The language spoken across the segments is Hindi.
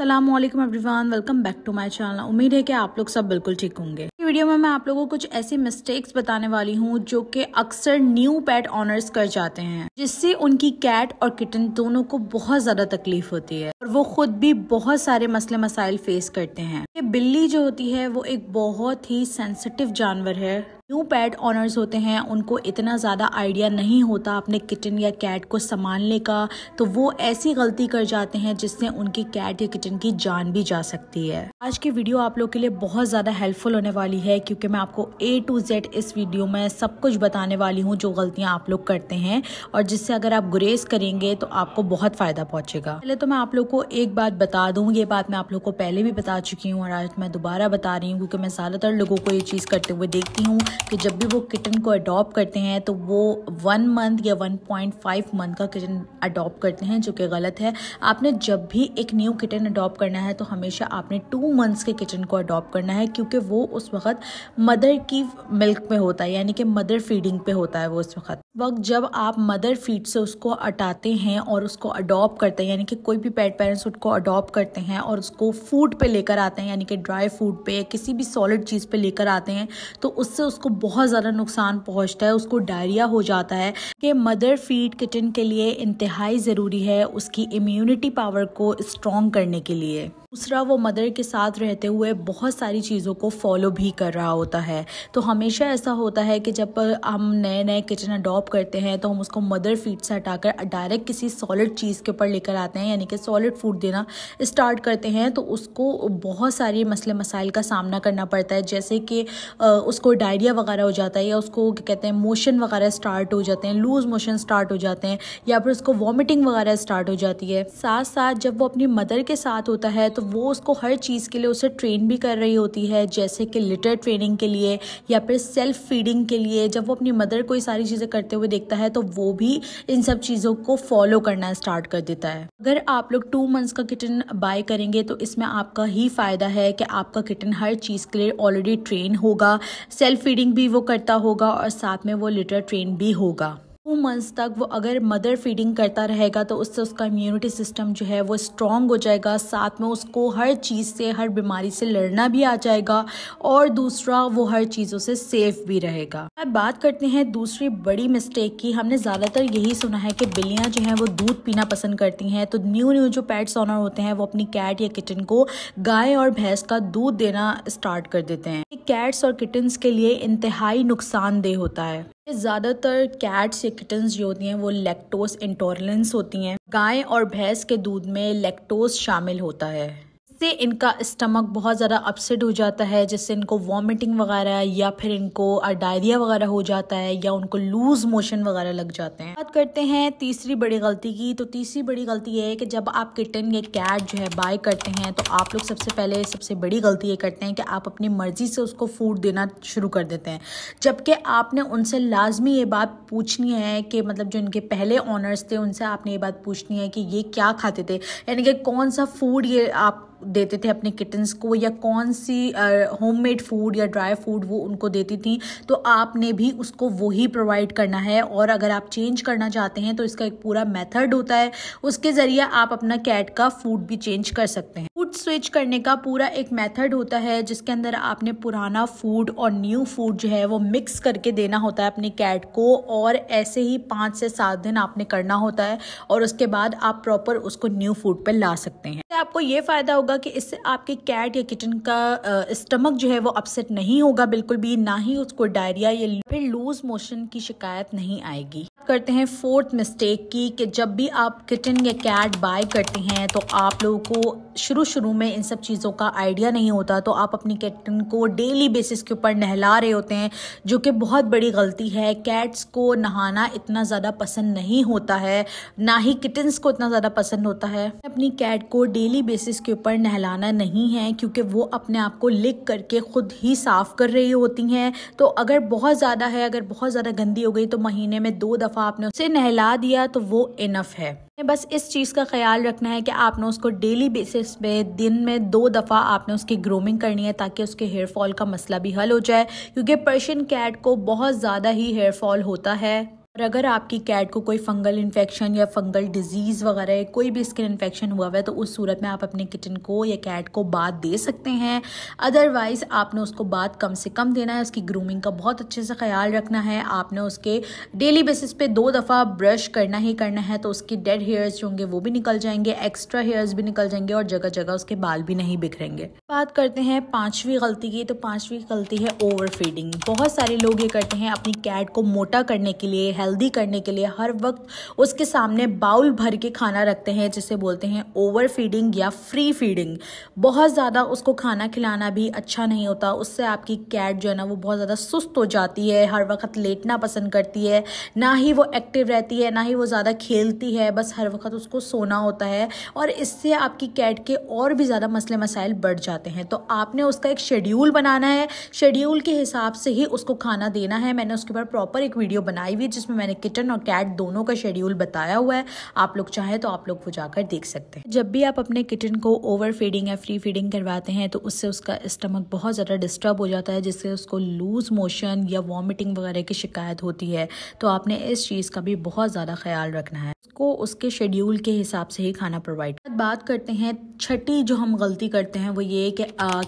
अस्सलामुअलैकुम everyone, welcome back to my channel. उम्मीद है कि आप लोग सब बिल्कुल ठीक होंगे। इस वीडियो में मैं आप लोगों को कुछ ऐसी मिस्टेक्स बताने वाली हूँ जो कि अक्सर न्यू पेट ऑनर्स कर जाते हैं, जिससे उनकी कैट और किटन दोनों को बहुत ज्यादा तकलीफ होती है और वो खुद भी बहुत सारे मसले मसाइल फेस करते हैं। ये बिल्ली जो होती है वो एक बहुत ही सेंसिटिव जानवर है। न्यू पेट ऑनर्स होते हैं, उनको इतना ज़्यादा आइडिया नहीं होता अपने किटन या कैट को संभालने का, तो वो ऐसी गलती कर जाते हैं जिससे उनकी कैट या किटन की जान भी जा सकती है। आज की वीडियो आप लोग के लिए बहुत ज़्यादा हेल्पफुल होने वाली है, क्योंकि मैं आपको A to Z इस वीडियो में सब कुछ बताने वाली हूँ जो गलतियाँ आप लोग करते हैं और जिससे अगर आप गुरेज करेंगे तो आपको बहुत फ़ायदा पहुँचेगा। पहले तो मैं आप लोग को एक बात बता दूँ, ये बात मैं आप लोग को पहले भी बता चुकी हूँ और आज मैं दोबारा बता रही हूँ, क्योंकि मैं ज़्यादातर लोगों को ये चीज़ करते हुए देखती हूँ कि जब भी वो किटन को अडॉप्ट करते हैं तो वो 1 मंथ या 1.5 मंथ का किटन अडॉप्ट करते हैं, जो कि गलत है। आपने जब भी एक न्यू किटन अडॉप्ट करना है तो हमेशा आपने 2 मंथ्स के किटन को अडॉप्ट करना है, क्योंकि वो उस वक्त मदर की मिल्क पे होता है, यानी कि मदर फीडिंग पे होता है। वो उस वक्त जब आप मदर फीड से उसको हटाते हैं और उसको अडॉप्ट करते हैं, यानी कि कोई भी पेट पेरेंट्स उसको अडॉप्ट करते हैं और उसको फूड पे लेकर आते हैं, यानी कि ड्राई फूड पे किसी भी सॉलिड चीज़ पे लेकर आते हैं, तो उससे उसको बहुत ज़्यादा नुकसान पहुंचता है। उसको डायरिया हो जाता है। कि मदर फीड किटन के लिए इंतहाई ज़रूरी है उसकी इम्यूनिटी पावर को स्ट्रॉन्ग करने के लिए। दूसरा, वो मदर के साथ रहते हुए बहुत सारी चीज़ों को फॉलो भी कर रहा होता है। तो हमेशा ऐसा होता है कि जब हम नए नए किटन अडॉप्ट करते हैं तो हम उसको मदर फीड से हटाकर डायरेक्ट किसी सॉलिड चीज़ के ऊपर लेकर आते हैं, यानी कि सॉलिड फूड देना स्टार्ट करते हैं, तो उसको बहुत सारे मसले मसाइल का सामना करना पड़ता है, जैसे कि उसको डायरिया वगैरह हो जाता है, या उसको क्या कहते हैं मोशन वगैरह स्टार्ट हो जाते हैं, लूज मोशन स्टार्ट हो जाते हैं, या फिर उसको वॉमिटिंग वगैरह स्टार्ट हो जाती है। साथ साथ जब वो अपनी मदर के साथ होता है तो वो उसको हर चीज़ के लिए उसे ट्रेन भी कर रही होती है, जैसे कि लिटर ट्रेनिंग के लिए या फिर सेल्फ फीडिंग के लिए। जब वो अपनी मदर को ये सारी चीज़ें करते हुए देखता है तो वो भी इन सब चीज़ों को फॉलो करना स्टार्ट कर देता है। अगर आप लोग 2 मंथ्स का किटन बाय करेंगे तो इसमें आपका ही फ़ायदा है कि आपका किटन हर चीज़ के लिए ऑलरेडी ट्रेन होगा, सेल्फ फीडिंग भी वो करता होगा और साथ में वो लिटर ट्रेन भी होगा। 2 मंथ्स तक वो अगर मदर फीडिंग करता रहेगा तो उससे उसका इम्यूनिटी सिस्टम जो है वो स्ट्रॉन्ग हो जाएगा, साथ में उसको हर चीज़ से, हर बीमारी से लड़ना भी आ जाएगा और दूसरा वो हर चीज़ों से सेफ भी रहेगा। अब बात करते हैं दूसरी बड़ी मिस्टेक की। हमने ज़्यादातर यही सुना है कि बिल्लियाँ जो हैं वो दूध पीना पसंद करती हैं, तो न्यू जो पेट्स ओनर होते हैं वो अपनी कैट या किटन को गाय और भैंस का दूध देना स्टार्ट कर देते हैं। कैट्स और किटन्स के लिए इंतहाई नुकसानदेह होता है। ज़्यादातर कैट्स या किटन्स जो होती हैं वो लैक्टोज इंटॉलरेंस होती हैं। गाय और भैंस के दूध में लैक्टोज शामिल होता है, इससे इनका स्टमक बहुत ज़्यादा अपसेट हो जाता है, जिससे इनको वॉमिटिंग वगैरह या फिर इनको डायरिया वगैरह हो जाता है या उनको लूज मोशन वगैरह लग जाते हैं। बात करते हैं तीसरी बड़ी गलती की। तो तीसरी बड़ी गलती ये है कि जब आप किटन या कैट जो है बाय करते हैं तो आप लोग सबसे बड़ी गलती ये करते हैं कि आप अपनी मर्जी से उसको फूड देना शुरू कर देते हैं, जबकि आपने उनसे लाजमी ये बात पूछनी है कि मतलब जो इनके पहले ऑनर्स थे उनसे आपने ये बात पूछनी है कि ये क्या खाते थे, यानी कि कौन सा फूड ये आप देते थे अपने किटन्स को, या कौन सी होममेड फूड या ड्राई फूड वो उनको देती थी, तो आपने भी उसको वही प्रोवाइड करना है। और अगर आप चेंज करना चाहते हैं तो इसका एक पूरा मेथड होता है, उसके ज़रिए आप अपना कैट का फूड भी चेंज कर सकते हैं। फूड स्विच करने का पूरा एक मेथड होता है, जिसके अंदर आपने पुराना फूड और न्यू फूड जो है वो मिक्स करके देना होता है अपनी कैट को, और ऐसे ही 5 से 7 दिन आपने करना होता है और उसके बाद आप प्रॉपर उसको न्यू फूड पर ला सकते हैं। आपको ये फ़ायदा होगा कि इससे आपके कैट या किटन का स्टमक जो है वो अपसेट नहीं होगा बिल्कुल भी, ना ही उसको डायरिया या फिर लूज मोशन की शिकायत नहीं आएगी। करते हैं 4th मिस्टेक की, कि जब भी आप किटन या कैट बाय करते हैं तो आप लोगों को शुरू में इन सब चीज़ों का आइडिया नहीं होता, तो आप अपनी किटन को डेली बेसिस के ऊपर नहला रहे होते हैं, जो कि बहुत बड़ी गलती है। कैट्स को नहाना इतना ज़्यादा पसंद नहीं होता है, ना ही किटन्स को इतना ज़्यादा पसंद होता है। अपनी कैट को डेली बेसिस के ऊपर नहलाना नहीं है, क्योंकि वो अपने आप को लिक करके खुद ही साफ़ कर रही होती हैं। तो अगर बहुत ज़्यादा है, अगर बहुत ज़्यादा गंदी हो गई तो महीने में 2 दफ़ा आपने उसे नहला दिया तो वो इनफ है। बस इस चीज़ का ख्याल रखना है कि आपने उसको डेली बेसिस पे दिन में 2 दफ़ा आपने उसकी ग्रूमिंग करनी है, ताकि उसके हेयर फॉल का मसला भी हल हो जाए, क्योंकि पर्शियन कैट को बहुत ज़्यादा ही हेयर फॉल होता है। और अगर आपकी कैट को कोई फंगल इन्फेक्शन या फंगल डिजीज़ वगैरह कोई भी स्किन इन्फेक्शन हुआ हुआ है तो उस सूरत में आप अपने किटन को या कैट को बाथ दे सकते हैं। अदरवाइज़ आपने उसको बाथ कम से कम देना है। उसकी ग्रूमिंग का बहुत अच्छे से ख्याल रखना है। आपने उसके डेली बेसिस पे 2 दफ़ा ब्रश करना ही करना है, तो उसकी डेड हेयर्स जो होंगे वो भी निकल जाएंगे, एक्स्ट्रा हेयर्स भी निकल जाएंगे और जगह जगह उसके बाल भी नहीं बिखरेंगे। बात करते हैं 5वीं गलती की, तो 5वीं गलती है ओवर फीडिंग। बहुत सारे लोग ये करते हैं अपनी कैट को मोटा करने के लिए, हेल्दी करने के लिए हर वक्त उसके सामने बाउल भर के खाना रखते हैं, जिसे बोलते हैं ओवर फीडिंग या फ्री फीडिंग। बहुत ज़्यादा उसको खाना खिलाना भी अच्छा नहीं होता। उससे आपकी कैट जो है ना वो बहुत ज़्यादा सुस्त हो जाती है, हर वक्त लेटना पसंद करती है, ना ही वो एक्टिव रहती है, ना ही वो ज़्यादा खेलती है, बस हर वक्त उसको सोना होता है और इससे आपकी कैट के और भी ज़्यादा मसले मसाइल बढ़ जाते हैं। तो आपने उसका एक शेड्यूल बनाना है, शेड्यूल के हिसाब से ही उसको खाना देना है। मैंने उसके ऊपर प्रॉपर एक वीडियो बनाई हुई है जिसमें मैंने किटन और कैट दोनों का शेड्यूल बताया हुआ है। आप लोग चाहें तो आप लोग वो जाकर देख सकते हैं। जब भी आप अपने किटन को ओवर फीडिंग या फ्री फीडिंग करवाते हैं तो उससे उसका स्टमक बहुत ज़्यादा डिस्टर्ब हो जाता है, जिससे उसको लूज मोशन या वॉमिटिंग वगैरह की शिकायत होती है। तो आपने इस चीज़ का भी बहुत ज़्यादा ख्याल रखना है, उसको उसके शेड्यूल के हिसाब से ही खाना प्रोवाइड। बात करते हैं छठी जो हम गलती करते हैं वो ये कि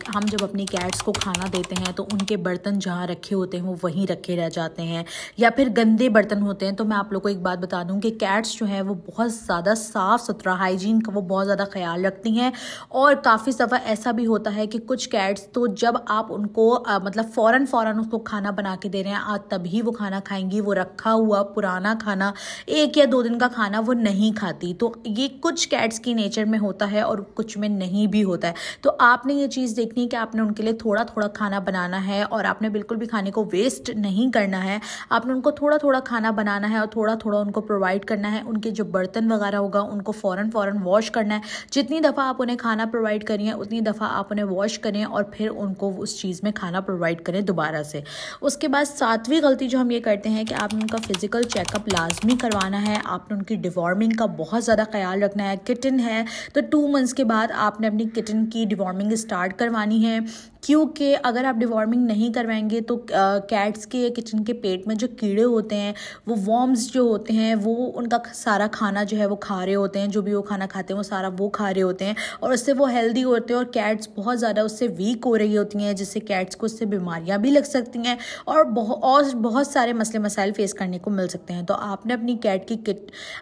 हम जब अपनी कैट्स को खाना देते हैं तो उनके बर्तन जहाँ रखे होते हैं वो वहीं रखे रह जाते हैं या फिर गंदे बर्तन होते हैं। तो मैं आप लोग को एक बात बता दूं कि कैट्स जो है वो बहुत ज़्यादा साफ़ सुथरा, हाइजीन का वो बहुत ज़्यादा ख्याल रखती हैं। और काफ़ी दफ़ा ऐसा भी होता है कि कुछ कैट्स तो जब आप उनको मतलब फ़ौरन उसको खाना बना के दे रहे हैं तभी वो खाना खाएंगी। वो रखा हुआ पुराना खाना 1 या 2 दिन का खाना वो नहीं खाती। तो ये कुछ कैट्स की नेचर में होता है और कुछ में नहीं भी होता है। तो आपने ये चीज़ देखनी है कि आपने उनके लिए थोड़ा थोड़ा खाना बनाना है और आपने बिल्कुल भी खाने को वेस्ट नहीं करना है। आपने उनको थोड़ा थोड़ा खाना बनाना है और थोड़ा थोड़ा उनको प्रोवाइड करना है। उनके जो बर्तन वगैरह होगा उनको फ़ौरन वॉश करना है। जितनी दफ़ा आप उन्हें खाना प्रोवाइड करिए उतनी दफ़ा आप उन्हें वॉश करें और फिर उनको उस चीज़ में खाना प्रोवाइड करें दोबारा से। उसके बाद 7वीं गलती जो हम ये करते हैं कि आपने उनका फिजिकल चेकअप लाजमी करवाना है। आपने उनकी डिवॉर्मिंग का बहुत ज़्यादा ख्याल रखना है। किटन है तो 2 मंथ्स के बाद आपने अपनी किटन की डिवॉर्मिंग स्टार्ट करवानी है, क्योंकि अगर आप डिवॉर्मिंग नहीं करवाएंगे तो कैट्स के किचन के पेट में जो कीड़े होते हैं वो वॉर्म्स जो होते हैं वो उनका सारा खाना जो है वो खा रहे होते हैं। जो भी वो खाना खाते हैं वो सारा वो खा रहे होते हैं और उससे वो हेल्दी होते हैं और कैट्स बहुत ज़्यादा उससे वीक हो रही होती हैं, जिससे कैट्स को उससे बीमारियां भी लग सकती हैं और बहुत सारे मसले मसाइल फेस करने को मिल सकते हैं। तो आपने अपनी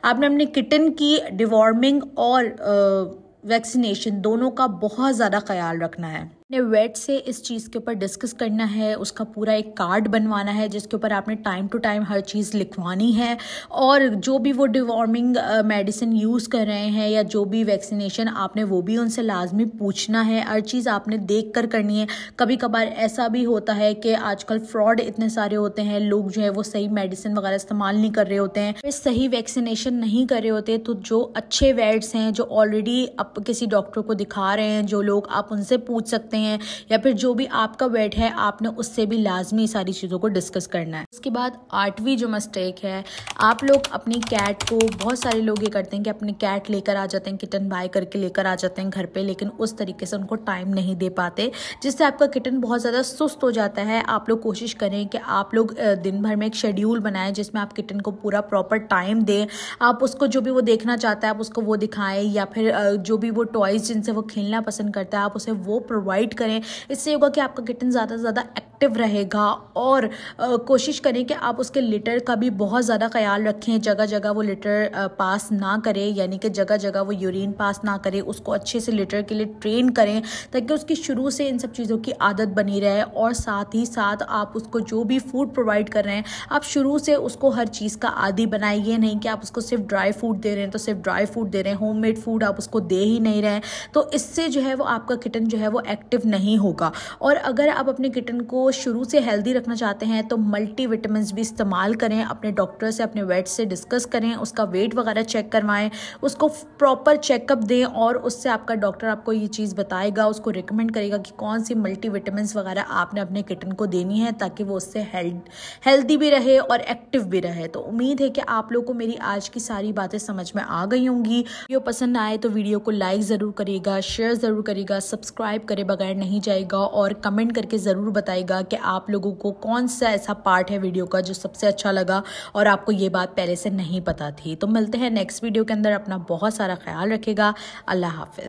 आपने अपनी किटन की डिवॉर्मिंग और वैक्सीनेशन दोनों का बहुत ज़्यादा ख्याल रखना है। अपने वेट से इस चीज़ के ऊपर डिस्कस करना है, उसका पूरा एक कार्ड बनवाना है जिसके ऊपर आपने टाइम टू टाइम हर चीज़ लिखवानी है। और जो भी वो डिवॉर्मिंग मेडिसिन यूज़ कर रहे हैं या जो भी वैक्सीनेशन आपने वो भी उनसे लाजमी पूछना है। हर चीज़ आपने देख कर करनी है। कभी कभार ऐसा भी होता है कि आजकल फ्रॉड इतने सारे होते हैं, लोग जो है वो सही मेडिसिन वगैरह इस्तेमाल नहीं कर रहे होते हैं, फिर सही वैक्सीनेशन नहीं कर रहे होते। तो जो अच्छे वेट्स हैं जो ऑलरेडी आप किसी डॉक्टर को दिखा रहे हैं, जो लोग आप उनसे पूछ सकते हैं या फिर जो भी आपका वेट है आपने उससे भी लाजमी सारी चीज़ों को डिस्कस करना है। उसके बाद 8वीं जो मिस्टेक है, आप लोग अपनी कैट को, बहुत सारे लोग ये करते हैं कि अपनी कैट लेकर आ जाते हैं, किटन बाय करके लेकर आ जाते हैं घर पे, लेकिन उस तरीके से उनको टाइम नहीं दे पाते जिससे आपका किटन बहुत ज़्यादा सुस्त हो जाता है। आप लोग कोशिश करें कि आप लोग दिन भर में एक शेड्यूल बनाएं जिसमें आप किटन को पूरा प्रॉपर टाइम दें। आप उसको जो भी वो देखना चाहता है आप उसको वो दिखाएं या फिर जो भी वो टॉयज़ जिनसे वो खेलना पसंद करता है आप उसे वो प्रोवाइड करें। इससे होगा कि आपका किटन ज़्यादा से ज़्यादा एक्टिव रहेगा। और कोशिश करें कि आप उसके लिटर का भी बहुत ज़्यादा ख्याल रखें। जगह जगह वो लिटर पास ना करे, यानी कि जगह जगह वो यूरिन पास ना करे। उसको अच्छे से लिटर के लिए ट्रेन करें ताकि उसकी शुरू से इन सब चीज़ों की आदत बनी रहे। और साथ ही साथ आप उसको जो भी फूड प्रोवाइड कर रहे हैं आप शुरू से उसको हर चीज़ का आदी बनाइए। नहीं कि आप उसको सिर्फ ड्राई फूड दे रहे हैं तो सिर्फ ड्राई फूड दे रहे हैं, होममेड फूड आप उसको दे ही नहीं रहे हैं। तो इससे जो है वो आपका किटन जो है वो एक्टिव नहीं होगा। और अगर आप अपने किटन को शुरू से हेल्दी रखना चाहते हैं तो मल्टी विटामिन्स भी इस्तेमाल करें। अपने डॉक्टर से, अपने वेट से डिस्कस करें, उसका वेट वगैरह चेक करवाएं, उसको प्रॉपर चेकअप दें और उससे आपका डॉक्टर आपको ये चीज़ बताएगा, उसको रिकमेंड करेगा कि कौन सी मल्टी विटामिन्स वगैरह आपने अपने किटन को देनी है ताकि वो उससे हेल्दी भी रहे और एक्टिव भी रहे। तो उम्मीद है कि आप लोग को मेरी आज की सारी बातें समझ में आ गई होंगी। वीडियो पसंद आए तो वीडियो को लाइक ज़रूर करिएगा, शेयर ज़रूर करिएगा, सब्सक्राइब करे बगैर ऐड नहीं जाएगा। और कमेंट करके ज़रूर बताइएगा कि आप लोगों को कौन सा ऐसा पार्ट है वीडियो का जो सबसे अच्छा लगा और आपको ये बात पहले से नहीं पता थी। तो मिलते हैं नेक्स्ट वीडियो के अंदर। अपना बहुत सारा ख्याल रखिएगा। अल्लाह हाफिज़।